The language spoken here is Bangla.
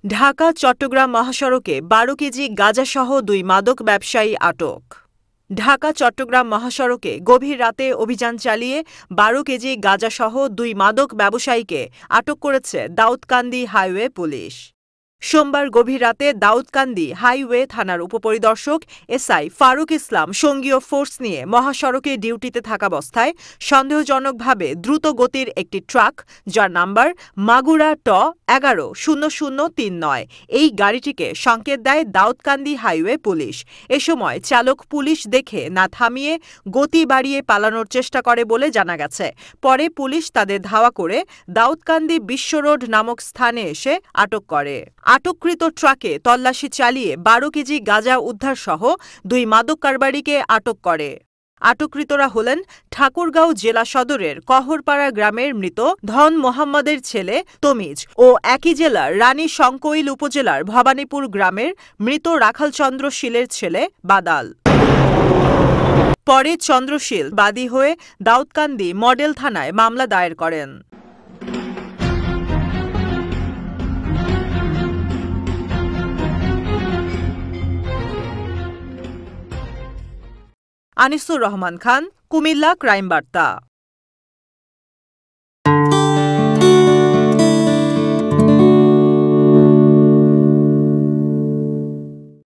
ঢাকা চট্টগ্রাম মহাসড়কে ১২ কেজি গাঁজাসহ ২ মাদক ব্যবসায়ী আটক। ঢাকা চট্টগ্রাম মহাসড়কে গভীর রাতে অভিযান চালিয়ে ১২ কেজি গাঁজাসহ ২ মাদক ব্যবসায়ীকে আটক করেছে দাউদকান্দি হাইওয়ে পুলিশ। সোমবার গভীর রাতে দাউদকান্দি হাইওয়ে থানার উপপরিদর্শক এসআই ফারুক ইসলাম সঙ্গীয় ফোর্স নিয়ে মহাসড়কে ডিউটিতে থাকাবস্থায় সন্দেহজনকভাবে দ্রুত গতির একটি ট্রাক, যার নাম্বার মাগুরা ট ১১-০০৩৯, এই গাড়িটিকে সংকেত দেয় দাউদকান্দি হাইওয়ে পুলিশ। এ সময় চালক পুলিশ দেখে না থামিয়ে গতি বাড়িয়ে পালানোর চেষ্টা করে বলে জানা গেছে। পরে পুলিশ তাদের ধাওয়া করে দাউদকান্দি বিশ্ব রোড নামক স্থানে এসে আটক করে। আটককৃত ট্রাকে তল্লাশি চালিয়ে ১২ কেজি গাঁজা উদ্ধারসহ ২ মাদক কারবারিকে আটক করে। আটককৃতরা হলেন ঠাকুরগাঁও জেলা সদরের কহরপাড়া গ্রামের মৃত ধন মোহাম্মদের ছেলে তমিজ ও একই জেলার রানী শঙ্কৈল উপজেলার ভবানীপুর গ্রামের মৃত রাখালচন্দ্র শীলের ছেলে বাদাল। পরে চন্দ্রশীল বাদী হয়ে দাউদকান্দি মডেল থানায় মামলা দায়ের করেন। আনিসুর রহমান খান, কুমিল্লা ক্রাইম বার্তা।